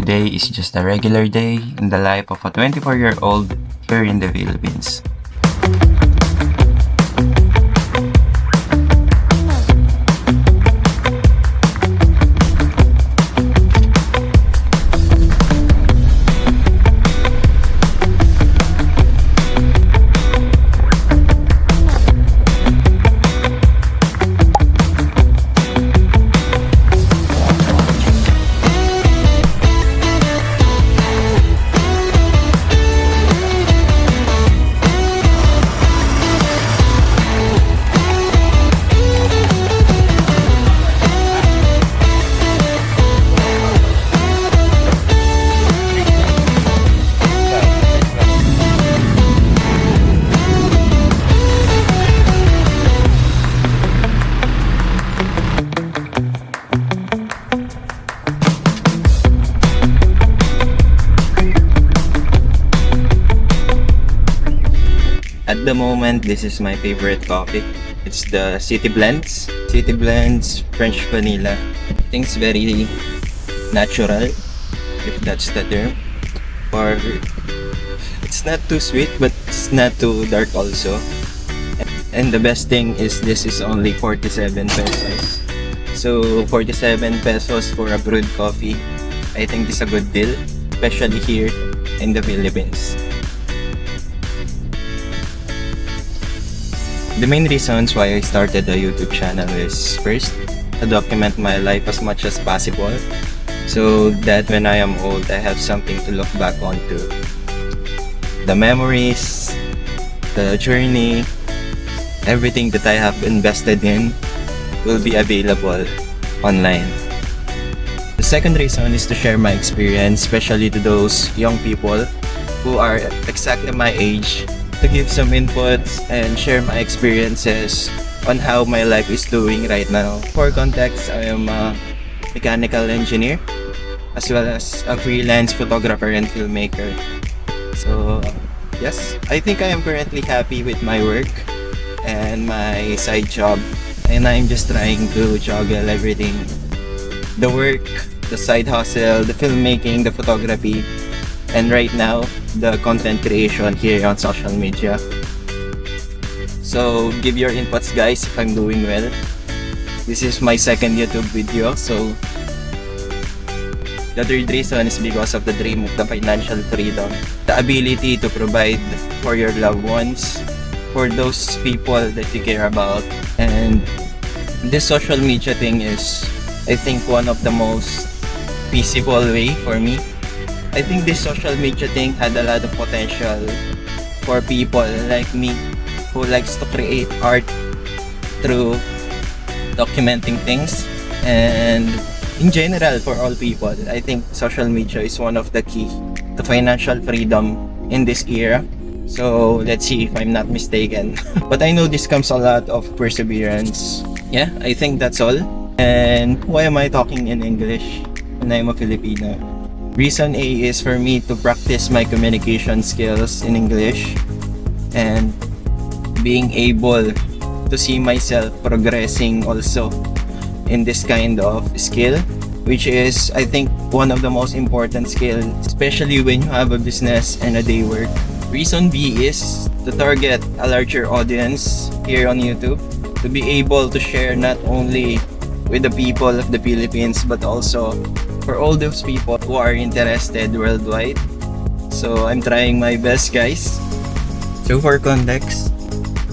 Today is just a regular day in the life of a 24-year-old here in the Philippines. At the moment, this is my favorite coffee. It's the City Blends. City Blends French Vanilla. I think it's very natural, if that's the term. Or it's not too sweet, but it's not too dark also. And the best thing is this is only 47 pesos. So 47 pesos for a brewed coffee, I think is a good deal, especially here in the Philippines. The main reasons why I started a YouTube channel is first, to document my life as much as possible so that when I am old, I have something to look back onto. The memories, the journey, everything that I have invested in will be available online. The second reason is to share my experience, especially to those young people who are exactly my age, to give some inputs and share my experiences on how my life is doing right now. For context, I am a mechanical engineer as well as a freelance photographer and filmmaker. So yes, I think I am currently happy with my work and my side job, and I'm just trying to juggle everything: the work, the side hustle, the filmmaking, the photography, and right now, the content creation here on social media. So give your inputs, guys, if I'm doing well. This is my second YouTube video, so the third reason is because of the dream of the financial freedom, the ability to provide for your loved ones, for those people that you care about. And this social media thing is, I think, one of the most feasible way for me. I think this social media thing had a lot of potential for people like me who likes to create art through documenting things, and in general for all people. I think social media is one of the key to financial freedom in this era. So let's see if I'm not mistaken. But I know this comes a lot of perseverance. Yeah, I think that's all. And why am I talking in English when I'm a Filipino? Reason A is for me to practice my communication skills in English and being able to see myself progressing also in this kind of skill, which is, I think, one of the most important skills, especially when you have a business and a day work. Reason B is to target a larger audience here on YouTube, to be able to share not only with the people of the Philippines but also for all those people who are interested worldwide. So I'm trying my best, guys. So for context,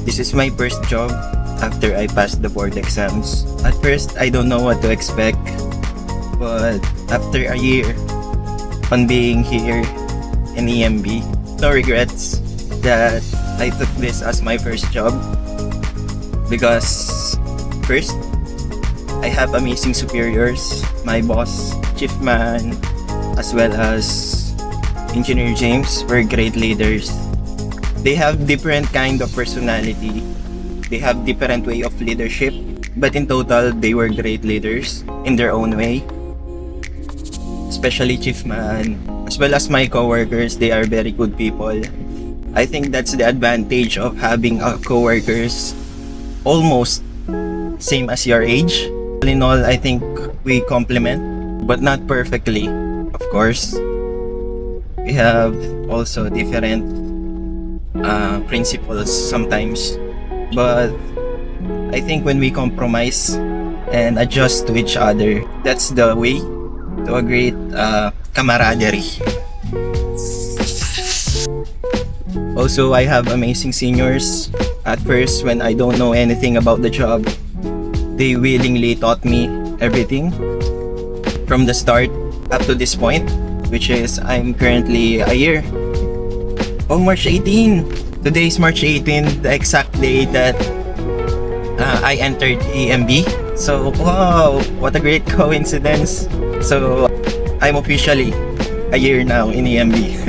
this is my first job after I passed the board exams. At first, I don't know what to expect, but after a year on being here in EMB, no regrets that I took this as my first job, because first, I have amazing superiors, my boss, Chief Man, as well as Engineer James, were great leaders. They have different kind of personality. They have different way of leadership, but in total, they were great leaders in their own way. Especially Chief Man, as well as my coworkers, they are very good people. I think that's the advantage of having coworkers almost same as your age. All in all, I think we complement, but not perfectly, of course, we have also different principles sometimes, but I think when we compromise and adjust to each other, that's the way to a great camaraderie. Also, I have amazing seniors. At first, when I don't know anything about the job, they willingly taught me everything from the start up to this point, which is I'm currently a year. Oh, March 18! Today is March 18, the exact day that I entered EMB. So, wow, what a great coincidence. So, I'm officially a year now in EMB.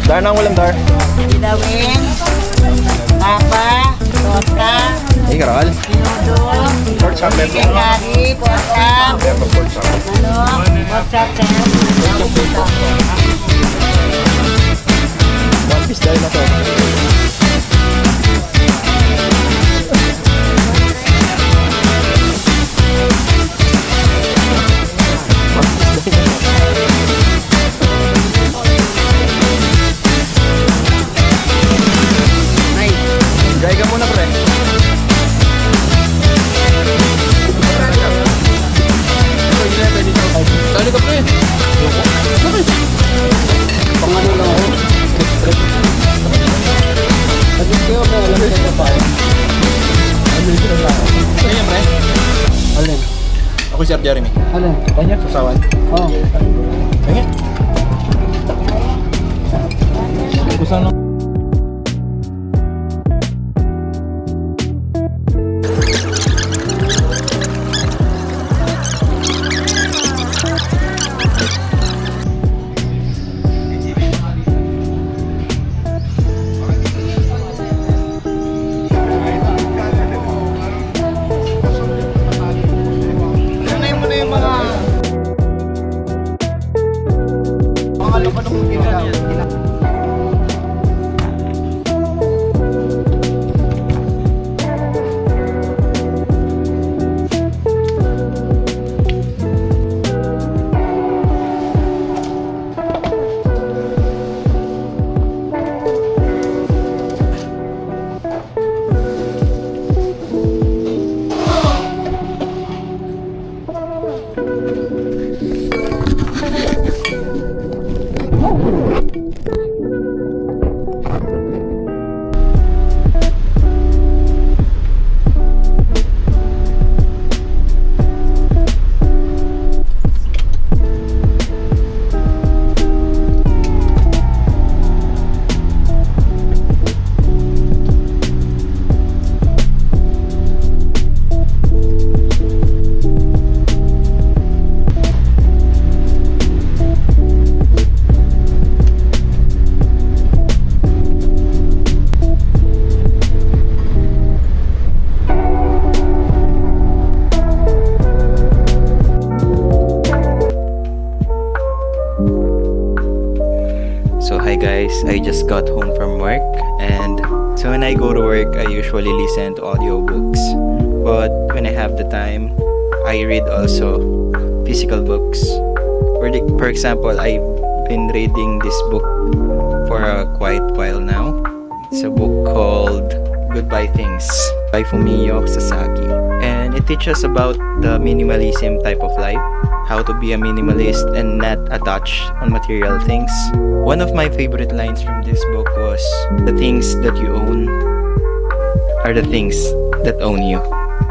Dar nang walang dar. Dilawin, papa, torta, Hey, karal. pinudol, Pork chop, Bebo. kari, porta, pork chop, One piece dahil na to. Gaya ka muna, pre. Sali ka, pre. Pangano lang ako. Agad kayo na alam ko pa. Ano yung sinasama? Ayan, pre. Alin? Ako si Sir Jeremy. Alin? Kanya, sasawan. Oo. Kanya. Kusan lang. So hi guys, I just got home from work and So when I go to work, I usually listen to audiobooks. But when I have the time, I read also physical books. For example, I've been reading this book for a quite while now. It's a book called Goodbye Things by Fumio Sasaki. And it teaches about the minimalism type of life, how to be a minimalist and not attached on material things. One of my favorite lines from this book was, "The things that you own are the things that own you."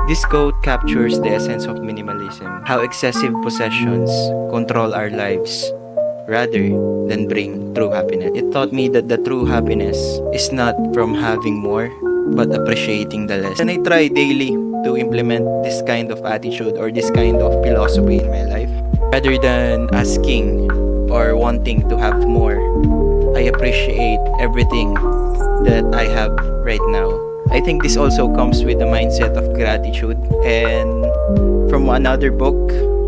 This quote captures the essence of minimalism, how excessive possessions control our lives rather than bring true happiness. It taught me that the true happiness is not from having more, but appreciating the less. And I try daily to implement this kind of attitude or this kind of philosophy in my life. Rather than asking or wanting to have more, I appreciate everything that I have right now. I think this also comes with the mindset of gratitude. And from another book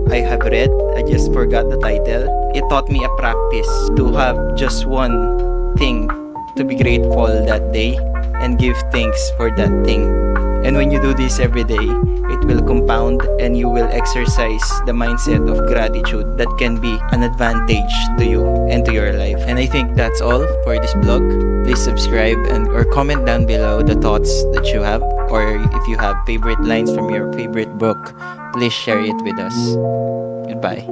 I have read, I just forgot the title, it taught me a practice to have just one thing to be grateful that day and give thanks for that thing. And when you do this every day, it will compound and you will exercise the mindset of gratitude that can be an advantage to you and to your life. And I think that's all for this vlog. Please subscribe or comment down below the thoughts that you have, or if you have favorite lines from your favorite book, please share it with us. Goodbye.